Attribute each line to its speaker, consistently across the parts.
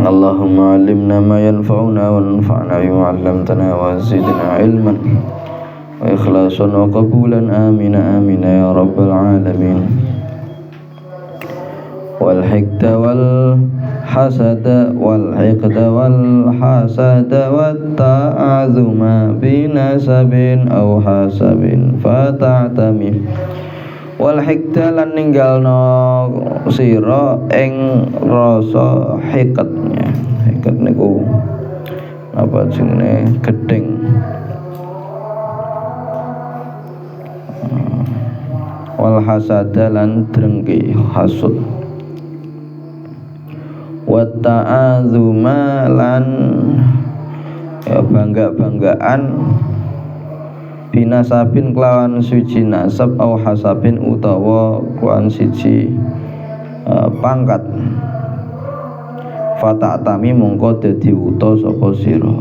Speaker 1: Allahumma alimna ma yanfa'una wanfa'na bima 'allamtana wa zidna ilman wa ikhlasan wa qabulan amina amina ya rabbal alamin. Wal hikda wal hasada wal hiqda wal hasada wat ta'azuma binasabin aw hasabin fata'tamim. Wal hikda lan ninggalno sira ing rasa hikatnya. Hikat niku apa jenenge gedeng. Wal hasada lan drengki hasud. Wa ta'azuma lan ya bangga-banggaan binasabin kelawan suci nasab au hasabin utawa kelawan siji pangkat. Fata'tami mongko dadi wuta sapa sira.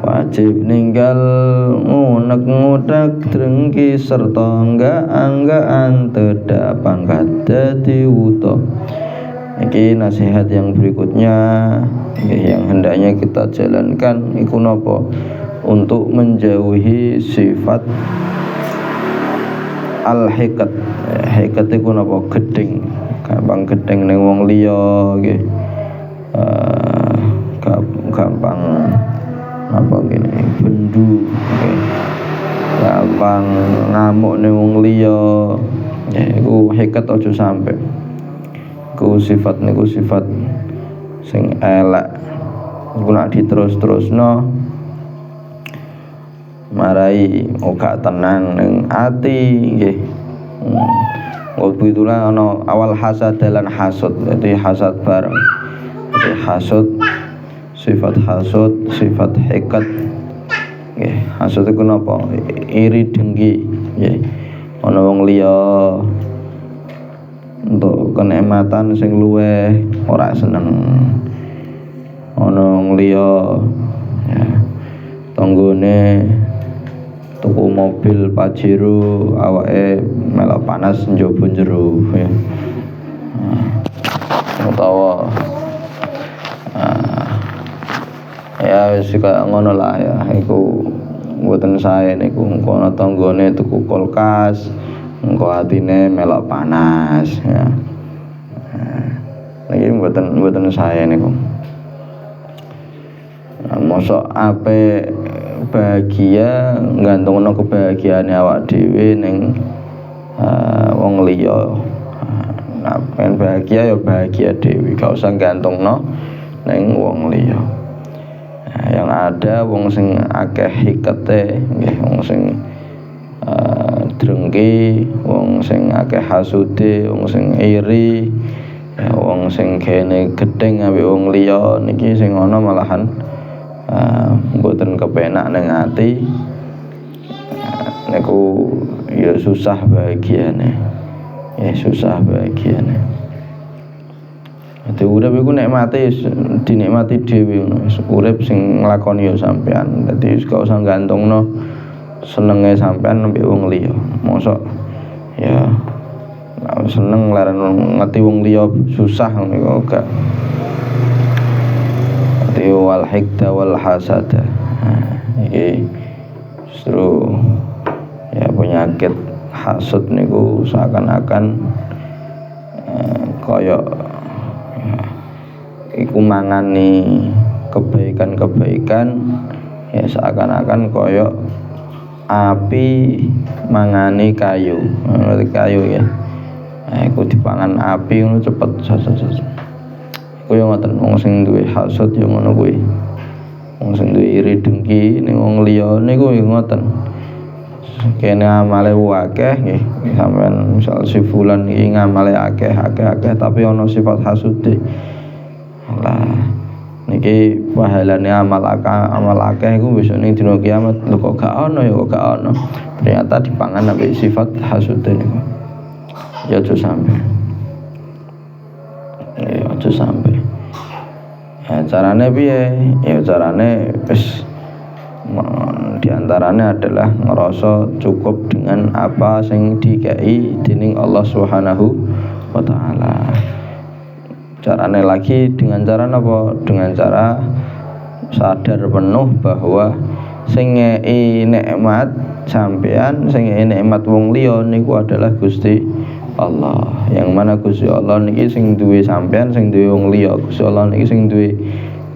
Speaker 1: Wajib ninggal ngunek-ngunek drengki serta angga-anggaan teda pangkat dadi wuta. Iki nasihat yang berikutnya yang hendaknya kita jalankan iku napa? Untuk menjauhi sifat al-hiqat. Hiqat iku napa? Gedeng. Gampang gedeng ning wong liya nggih. Gampang apa ngene bendu nggih. Gampang ngamuk ning wong liya. Ya iku hiqat aja sampe. Iku sifat niku sifat sing elek. Iku nek diterus-terusno marai gak tenang ning ati nggih. Itulah ana awal hasad dan hasud. Jadi hasad bareng. Jadi hasud sifat hasud, sifat hiqat. Nggih, hasud iku napa? Iri dengki, nggih. Ana wong liya untuk kenikmatan sing luweh ora seneng. Ana wong liya ya tanggane tuku mobil Pajero awake melok panas njaba jero ya. Utawa ya wis kaya ngono lah ya, iku mboten sae niku. Engko ana tanggane tuku kulkas engko atine melok panas ya. Niki mboten sae niku. Mosok ape bahagia nggantungno kebahagiaane awak dhewe ning wong liya. Nah, pengen bahagia ya bahagia dhewe, gak usah gantungno ning wong liya. Yang ada wong sing akeh hikete nggih, wong sing drengki, wong sing akeh hasude, wong sing iri, ya, wong sing kene gedeng ambek wong liya niki sing ana malahan mboten kepenak ning ati. Niku ya susah bahagiane. Ya susah bahagiane. Dadi urip iku nikmate dinikmati dhewe ngono. Urip sing nglakoni ya sampean. Dadi gak usah gantungno senenge sampean ambek wong liya. Mosok ya seneng leren ngeti wong liya susah ngono gak. Wal hikda wal hasada. Iki justru ya penyakit hasud niku seakan-akan kaya iku mangani kebaikan-kebaikan, ya seakan-akan kaya api mangani kayu. Ngerti kayu ya. Iku dipangan api ngono cepet sasa-sasa. Kaya ngoten wong sing duwe hasud ya ngono kuwi. Wong sing duwe iri dengki ning wong liya niku ya ngoten. Kene amale akeh nggih, sampean misal si fulan iki ngamale akeh tapi ana sifat hasude. Lah niki pahalane amal akeh iku wis ning dina kiamat. Lho kok gak ana ya kok gak ana. Ternyata dipangan ambek sifat hasude niku. Ya aja sampe. Ya aja sampe. Ya carane piye? Ya carane wis diantaranya adalah ngerasa cukup dengan apa sing dikei dening Allah Subhanahu wa taala. Carane lagi dengan cara apa? Dengan cara sadar penuh bahwa sing ngei nikmat sampean, sing ngei nikmat wong liya niku adalah Gusti Allah. Yang mana Gusti Allah niki sing duwe sampean, sing duwe wong liya. Gusti Allah niki sing duwe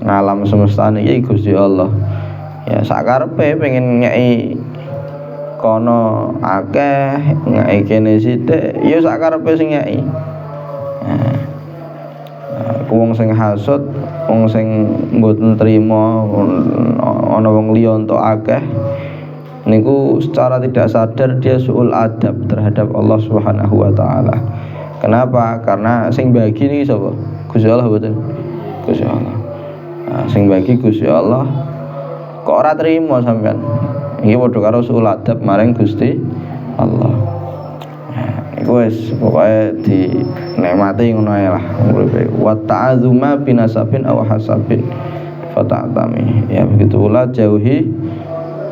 Speaker 1: ngalam semesta niki Gusti Allah. Ya sakarepe pengen ngei kono akeh, ngei kene sithik, ya sakarepe sing ngei. Wong sing hasud, wong sing mboten trima ana wong liya entuk akeh niku secara tidak sadar dia suul adab terhadap Allah Subhanahu wa taala. Kenapa? Karena sing bagi niki sapa? Gusti Allah mboten. Gusti Allah. Nah, sing bagi Gusti Allah kok ora trima sampean. Iki padha karo suul adab maring Gusti Allah. Iku wis pokoke dinikmati ngono ae lah uripe. Wa ta'azuma binasabin aw hasabin fata'tami. Ya begitulah jauhi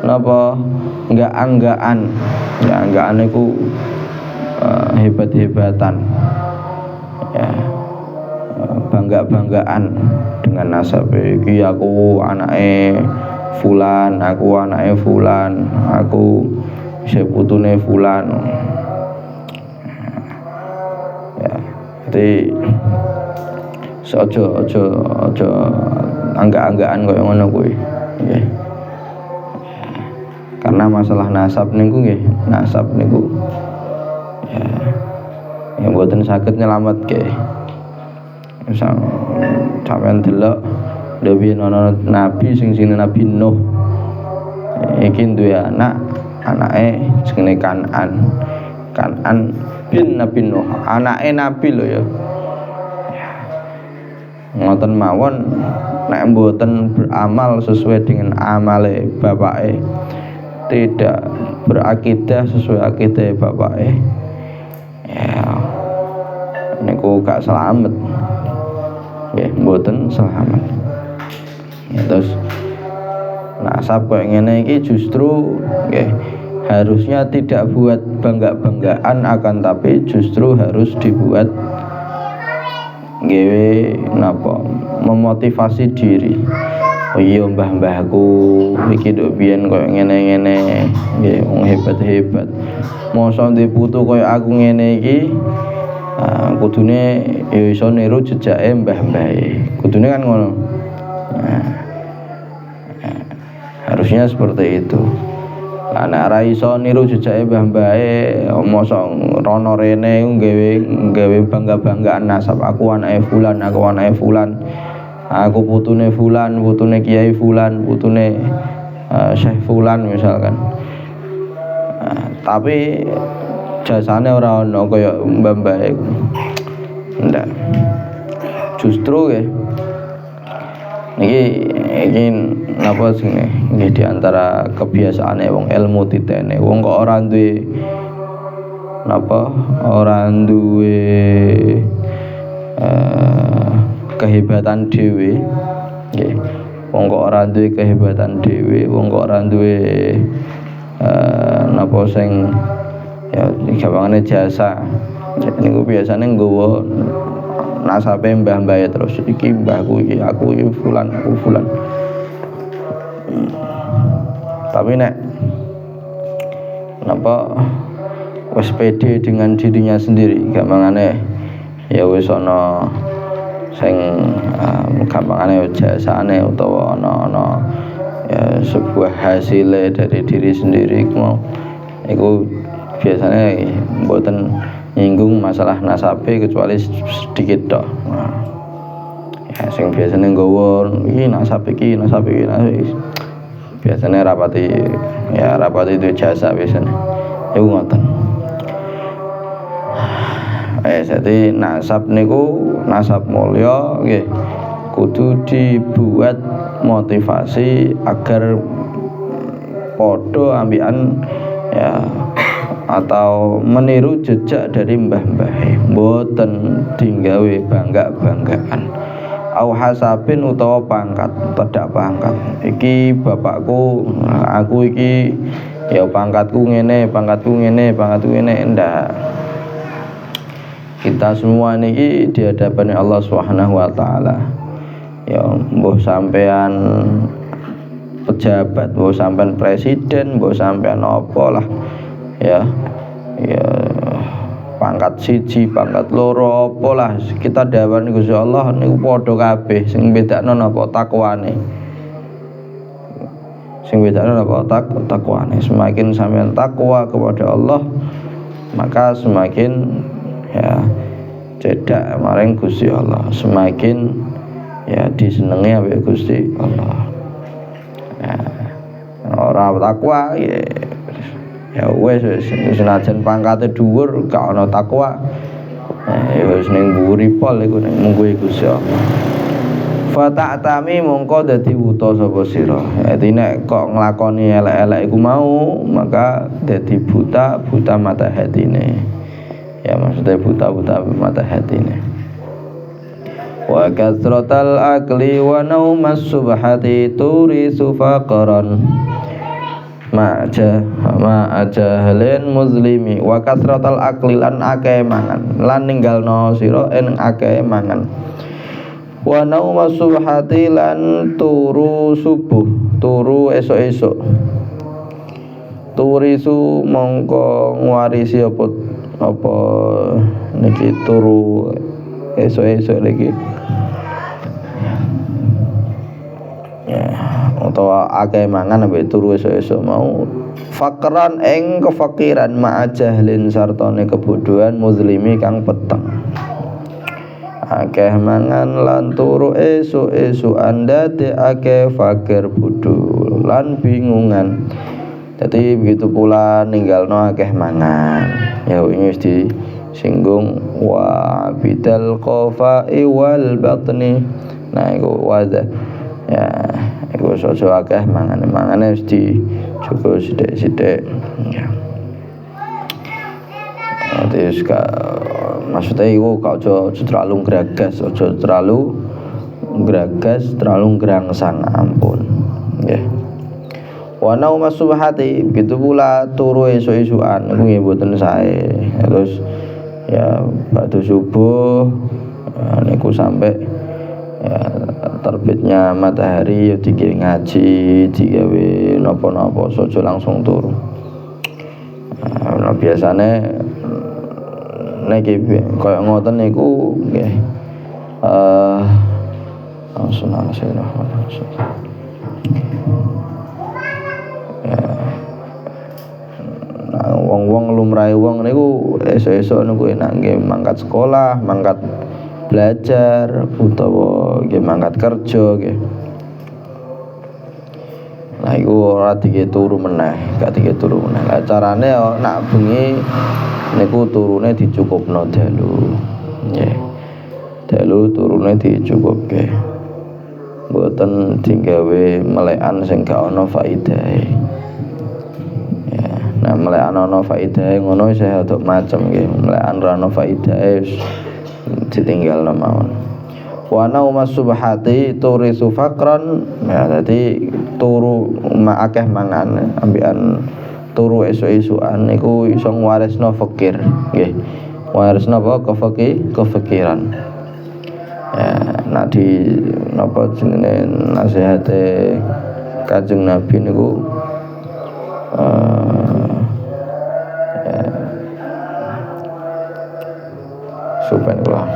Speaker 1: napa enggak-enggaan. Ya enggaan niku hebat-hebatan. Ya bangga-banggaan dengan nasab iki aku anake fulan, aku anake fulan, aku seputune fulan. Jadi ojo angga-anggaan koyo ngono kuwi nggih. Karena masalah nasab niku nggih, nasab niku ya mboten saged nyelametke. Sampeyan delok dewe ana nabi sing jenenge Nabi Nuh. Iki duwe anak, anake jenenge Kan'an bin Nabi Nuh, anake Nabi lho ya. Ngoten mawon nek mboten beramal sesuai dengan amale bapake, tidak berakidah sesuai akidah bapake, ya niku gak selamat. Nggih, mboten selamat. Ya, terus nasab koyo ngene iki justru nggih harusnya tidak buat bangga-banggaan, akan tapi justru harus dibuat ngewe napa memotivasi diri. Oh iya mbah-mbahku iki nduk biyen koyo ngene-ngene nggih wong hebat-hebat. Mosok ndek putu koyo aku ngene iki kudune ya iso niru jejake mbah-mbahe. Kudune kan ngono. Harusnya seperti itu. Lah nek ora iso niru jejake mbah-mbahe, mosok rono rene nggawe bangga-banggaan nasab aku anake fulan, aku anake fulan. Aku putune fulan, putune kiai fulan, putune syekh fulan misalkan. Tapi jasane ora ono kaya mbah-mbahe. Ndak. Justru ya iki napa sing nggih di antara kebiasaane wong ilmu titene. Wong kok ora duwe napa? Ora duwe kehebatan dhewe. Nggih. Wong kok ora duwe kehebatan dhewe, wong kok ora duwe napa sing ya gawangane jasa. Niku biasane nggawa nasabe mbah-mbahe terus iki mbahku iki aku iki fulan aku fulan. Tapi nek napa wis pede dengan dirinya sendiri, gampangane ya wis ana sing gampangane jasane utawa ana ya sebuah hasil dari diri sendiri iku biasanya mboten nyinggung masalah nasabe kecuali sedikit tok. Ya sing biasane nggawa iki nasab iki biasane rapati itu jasa biasane. Iku ngoten. Jadi nasab niku nasab mulya nggih kudu dibuat motivasi agar padha ambikan ya atau meniru jejak dari mbah-mbahe, mboten digawe bangga-banggaan. Au hasabin utawa pangkat, tedak pangkat. Iki bapakku, aku iki ya pangkatku ngene, ndak. kita semua niki di hadapan Allah Subhanahu wa taala. Ya mbuh sampean pejabat, mbuh sampean presiden, mbuh sampean apa lah. Ya pangkat siji, pangkat loro apa lah, kita dawani Gusti Allah niku padha kabeh, sing bedakno napa takwane. Sing bedakno napa takwane. Semakin sampean takwa kepada Allah, maka semakin ya cedak maring Gusti Allah, semakin ya disenengi ambek Gusti Allah. Ya, ora takwa ya wis senajan pangkate dhuwur gak ana takwa, ya wis ning mburi pol iku ning mungguhe Gusti Allah. Fata'tami mongko dadi wuta sapa sira. Dadi nek kok nglakoni elek-elek iku mau, maka dadi buta mata hatine. Ya maksudnya buta mata hatine. Wa kasratal akli wa naumas subhati turisu faqran ma'aja halen muslimi wa kasratal akli lan akeh mangan lan ninggalno sira ing akeh mangan. Wa naumas subhati lan turu subuh, turu esuk-esuk. Turisu mongko ngwarisi apa niki turu esuk-esuk niki. Ya, utawa akeh mangan ambek turu esuk-esuk mau fakran ing kefakiran ma'ajahlin sartane kebodohan muslimi kang peteng. Akeh mangan lan turu esuk-esukan ndadekake fakir bodho lan bingungan. Jadi begitu pula ninggalno akeh mangan. Ya ini wis disinggung wa bidal qafa'i wal batni. Nah iku wadah. Ya iku soso akeh mangane wis dicukup sithik-sithik. Ya. Terus maksudnya iku gak aja terlalu geragas, terlalu gerangsang, ampun. Nggih. Wa naumas subhati, begitu pula turu esuk-esukan niku nggih mboten sae. Terus ya ba'da subuh niku sampai ya terbitnya matahari ya dikira ngaji, digawe napa-napa saja langsung turu. Nah biasane nek kaya ngoten niku nggih wong-wong lumrahe wong niku esuk-esuk niku enak nggih mangkat sekolah, mangkat belajar utawa nggih mangkat kerja nggih. Lah iku ora dikek turu meneh, gak dikek turu meneh. Lah carane nak bengi niku turune dicukupno dalu. Nggih. Dalu turune dicukupke. Mboten digawe melekan sing gak ana faedahe. Ya, nah melekan ana faedahe ngono isih rada macem nggih. Melekan ora ana faedahe ditinggalno mawon. Wa naumas subhati turisu faqran. Ya dadi turu akeh mangan ambekan turu esuk-esukan niku iso ngwarisno fakir nggih. Warisno apa kefikiran. Ya nek di napa jenenge nasihate Kanjeng Nabi niku ya subhanallah.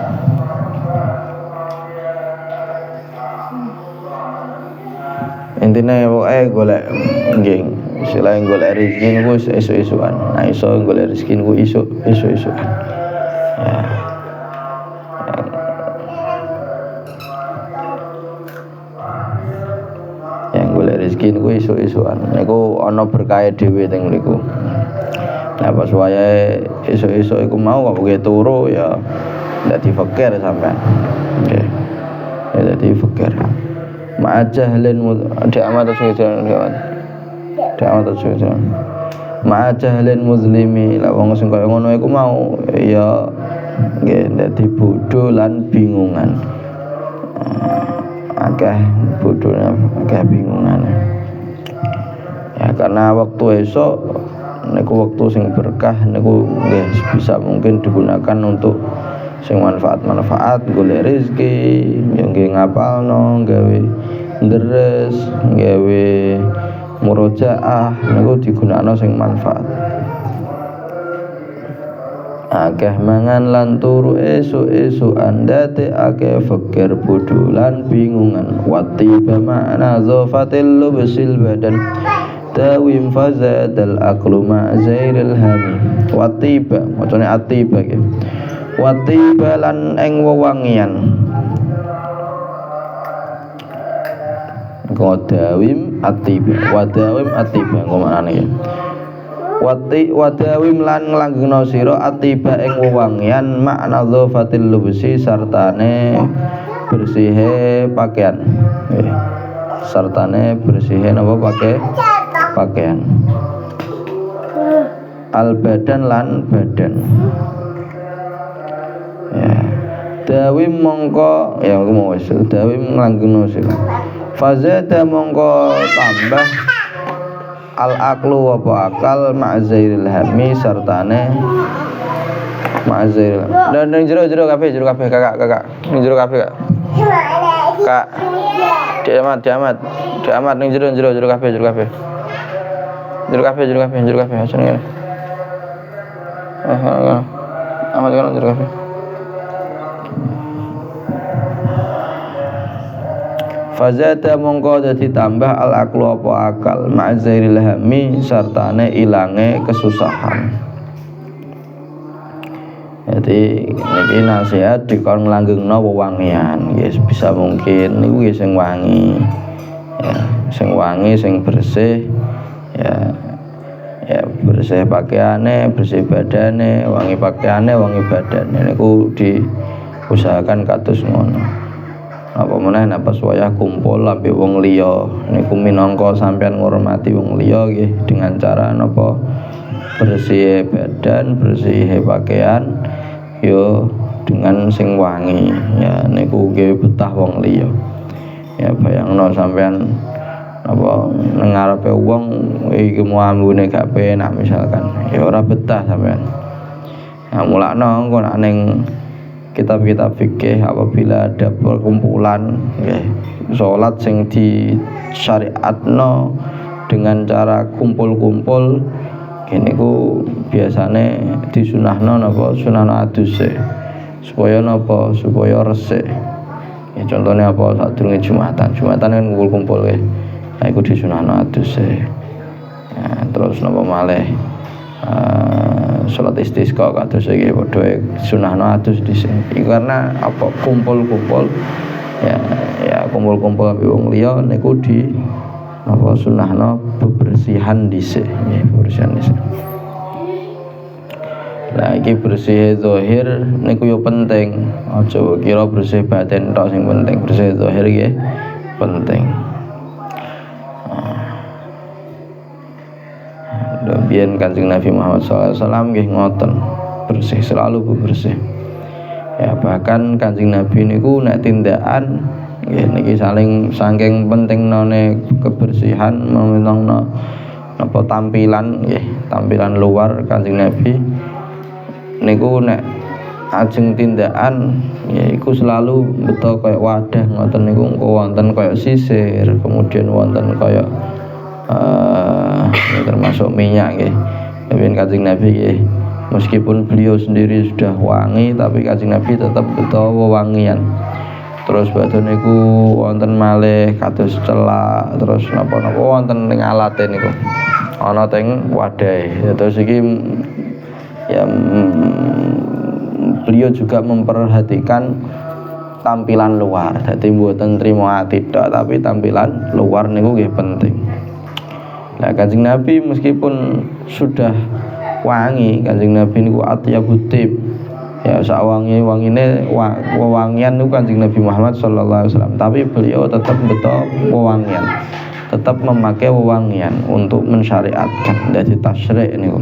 Speaker 1: Intine pokoke golek nggih, selain golek rezeki niku esuk-esukan. Nah iso golek rezeki niku esuk-esukan. Ya. Yang golek rezeki niku esuk-esukan. Niku ana berkah dhewe teng mriku. Nah pas wayahe esuk-esuk iku mau kok nggih turu ya dadi fakir sampean. Nggih. Ya dadi fakir. Ma'ajahlin ma'ajahlin muslimi lah wong sing kaya ngono iku mau ya nggih dadi bodho lan bingungan. Akeh bodhone akeh bingungane. Ya karena waktu esok niku waktu sing berkah niku nggih bisa mungkin digunakan untuk sing manfaat golek rezeki yo nggih ngapalno gawe deres gawe murojaah niku digunakno sing manfaat. Akeh mangan lan turu esuk-esuk andate akeh fikir bodho lan bingungan. Watiba ma'na zafatil lubsil badan tawim fazadal aqlu ma'zairil hami. Watiba macane atiba iki. Watiba lan ing wewangian. Wadawim atiba. Wadawim atiba ngomongane iki. Wadawim lan langgengna sira atiba ing wewangian makna dhafatil lubsi sartane bersihe pakaian. Sartane bersihe napa pakaian. Al badan lan badan. Ya. Dawim mongko ya aku mau wis dawim langgengna sira. Fazada mongko tambah al aqlu wa akal ma'zairil hami sartane ma'zairil. Dan jero kabeh kakak ning jero kabeh kak diamat ning jero kabeh jero kabeh aja ngene amat kan jero kabeh. Fazada mongko dadi tambah al aqlu apa akal ma'zairil hami sartane ilange kesusahan. Jadi niki nasihat dikon nglanggengno wewangian yes bisa mungkin niku ya sing wangi ya sing wangi sing bersih ya bersih pakaiane bersih badane wangi pakaiane wangi badane niku diusahakan kados ngono. Apa meneh nek pas wayah kumpul ambe wong liya niku minangka sampean ngurmati wong liya nggih dengan cara napa bersih badan, bersih pakaian yo dengan sing wangi ya niku nggih betah wong liya. Ya bayangno sampean apa nang ngarepe wong iki ambune gak penak misalkan ya ora betah sampean. Ya mulakno engko nek ning kitab-kitab fikih apabila ada perkumpulan sholat sing disyariatno dengan cara kumpul-kumpul kene ku biasane disunahno napa sunahno aduse supaya napa supaya resik ya contohnya apa sadurunge Jumatan kan kumpul-kumpul ya iku disunahno aduse ya terus napa malih salat istisqa kados iki padha sunahno adus dhisik. Iku karena apa kumpul-kumpul ya kumpul-kumpul ambek wong liya niku di apa sunahno bebersihan dhisik nggih bebersihan dhisik. Lah iki bersih zahir niku yo penting. Aja kira bersih batin tok sing penting, bersih zahir nggih penting. Biyen Kanjeng Nabi Muhammad SAW nggih ngoten bersih selalu bersih ya bahkan Kanjeng Nabi niku nek tindakan nggih niki saking penting none kebersihan meminangno napa tampilan nggih tampilan luar Kanjeng Nabi niku nek ajeng tindakan ya iku selalu beto kaya wadah ngoten niku wonten kaya sisir kemudian wonten kaya termasuk minyak nggih. Tapi Kanjeng Nabi nggih meskipun beliau sendiri sudah wangi tapi Kanjeng Nabi tetap beto wewangian. Terus badhe niku wonten malih kados celak terus napa-napa wonten ning alate niku. Ana teng wadahe. Terus iki ya beliau juga memperhatikan tampilan luar. Dadi mboten trimo ati tok tapi tampilan luar niku nggih penting. Nah Kanjeng Nabi meskipun sudah wangi Kanjeng Nabi niku atyabut tib ya sawangi-wangine wewangian niku Kanjeng Nabi Muhammad sallallahu alaihi wasallam tapi beliau tetap beto wewangian tetap memakai wewangian untuk mensyariatkan dadi tasyrik niku.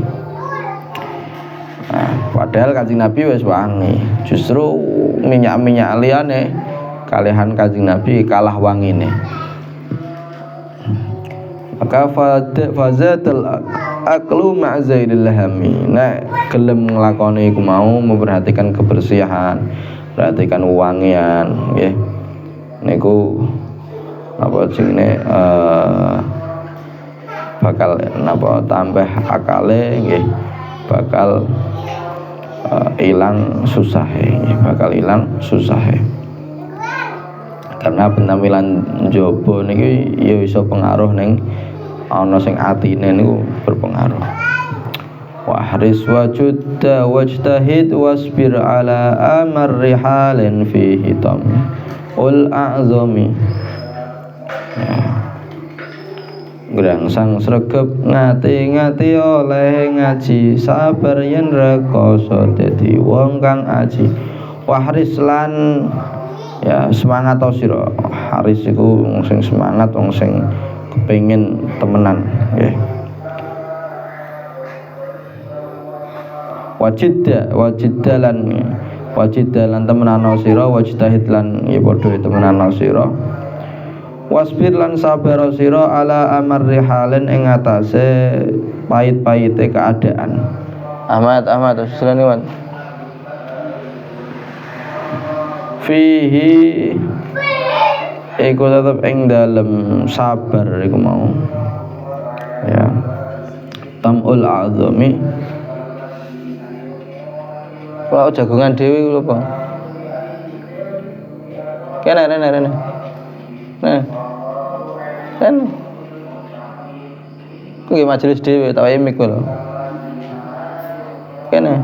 Speaker 1: Nah, padahal Kanjeng Nabi wis wangi justru minyak-minyak liyane kalihan Kanjeng Nabi kalah wangine. Maka fazatul aqlu ma'zailil hami. Nah, gelem nglakoni iku mau, memperhatikan kebersihan, perhatikan wangian nggih. Niku apa jenenge bakal napa tambah akale nggih, bakal ilang susahe, bakal ilang susahe. Karena penampilan njaba niki ya iso pengaruh ning ana sing atine niku berpengaruh. Wahris wajudda wajtahid wasbir ala amarri halin fihi tam ul a'zami. Grangsang sregep ngati-ngati oleh ngaji, sabar yen rekoso dadi wong kang aji. Wahris lan ya semangat to sira. Haris iku wong sing semangat, wong sing kepengin temenan nggih. Wajidda lan temenana sira, wajtahid lan ya padha temenana sira. Wasbir lan sabar sira ala amarri halin ing atase pahit-pahite keadaan. Ahmad silane wan. Fihi iku tetep ing dalem sabar iku mau ya tamul azami. Kalau jagongan dewi lho Bang, kene nah kan kuwi majelis dewi tau emik lho kene.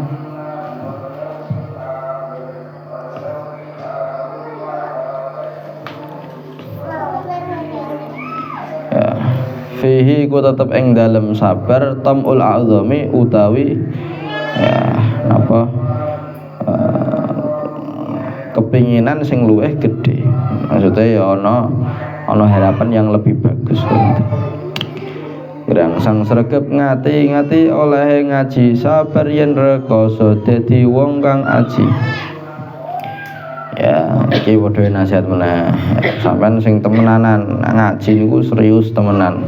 Speaker 1: Fihi ku tetep ing dalem sabar tamul azami utawi ya apa kepinginan sing luwih gedhe. Maksudnya ya ana harapan yang lebih bagus. Grangsang sregep ngati-ngati oleh ngaji, sabar yen rekoso dadi wong kang aji. Ya iki padha nasihat meneh. Sampeyan sing temenanan ngaji niku serius temenan.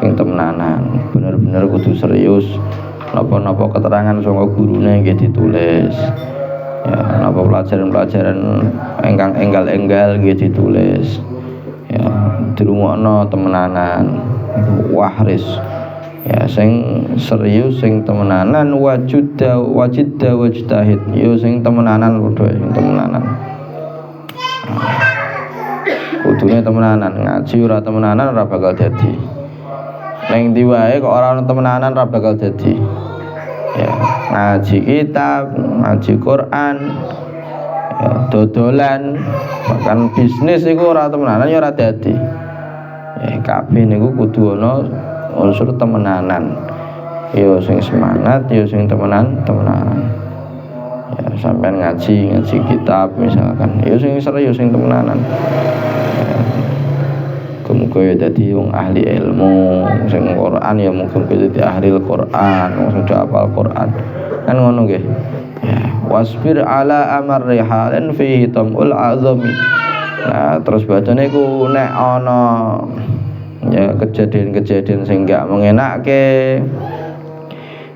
Speaker 1: Sing temenanan bener-bener kudu serius. Napa-napa keterangan saka gurune nggih ditulis. Ya, napa pelajaran-pelajaran engkang enggal-enggal nggih ditulis. Ya, dirungokno temenanan. Wahris. Ya, sing serius, sing temenanan, wajidda wajtahid. Yo sing temenanan padha sing temenanan. Kudune temenanan, ngaji ora temenanan ora bakal dadi. Ning ndi wae kok ora temenanan ora bakal dadi. Ya, ngaji kitab, ngaji Quran, ya, dodolan, bahkan bisnis iku ora temenanan ya ora dadi. Ya, kabeh niku kudu ana unsur temenanan. Ya sing semangat, ya sing temenanan. Ya sampean ngaji kitab misalkan, ya sing serius sing temenanan. Muga ya dadi wong ahli ilmu sing Quran, ya muga dadi ahli Quran, wong sing hafal Quran. Kan ngono nggih. Ya, wasbir ala amarri halin fihi tamul azami. Nah, terus bacane iku nek ana ya kejadian-kejadian sing gak mengenakke,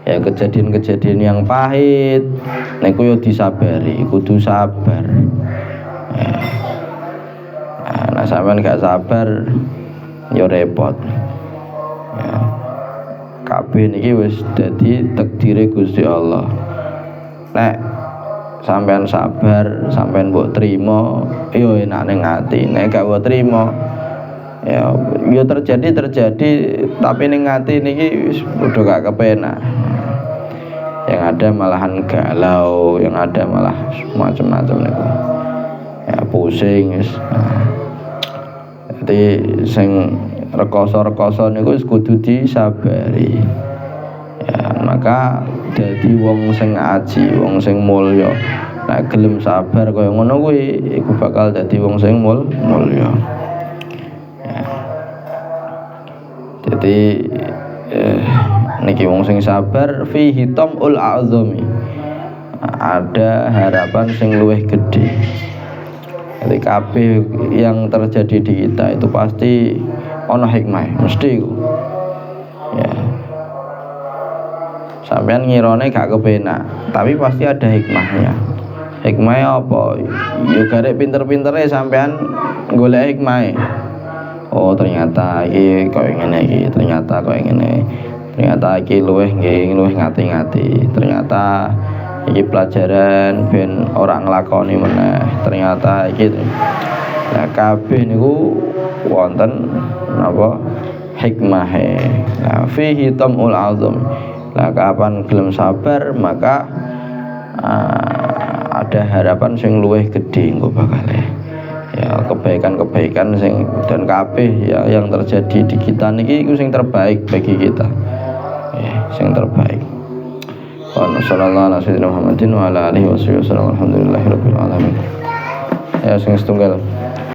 Speaker 1: ya kejadian-kejadian yang pahit, niku yo disabari, kudu sabar. Ya. Nah, sampean gak sabar ya repot. Ya. Kabeh niki wis dadi takdire Gusti Allah. Nek sampean sabar, sampean mbok trima, ya enak ning ati. Nek gak mbok trima, ya terjadi, tapi ning ati niki wis padha gak kepenak. Yang ada malahan galau, yang ada malah macam-macam niku. Ya pusing wis. Jadi sing rekoso-rekoso niku wis kudu disabari. Ya, maka dadi wong sing aji, wong sing mulya. Nek gelem sabar kaya ngono kuwi iku bakal dadi wong sing mulya. Ya. Jadi niki wong sing sabar fihi tamul azami. Ada harapan sing luwih gedhe. Jadi kabeh yang terjadi di kita itu pasti ono hikmah, mesti. Ya. sampean ngirone gak kepenak, tapi pasti ada hikmahnya. Hikmahnya apa? Ya garek pinter-pintere sampean golek hikmahnya. Oh ternyata iki koyo ngene iki, ternyata koyo ngene. Ternyata iki luwih ngati-ngati. Ternyata iki pelajaran ben ora nglakoni meneh. Ternyata iki lah kabeh niku wonten napa hikmahe. Nah fihi tamul azam. Lah kapan gelem sabar maka ada harapan sing luwih gedhe engko bakale. Ya kebaikan-kebaikan sing dan kabeh ya yang terjadi di kita niki iku sing terbaik bagi kita. Ya, sing terbaik. Wa sallallahu alaihi wasallam Muhammadin wa ala alihi wasallam. Alhamdulillahirabbil alamin. Ya sing setunggal.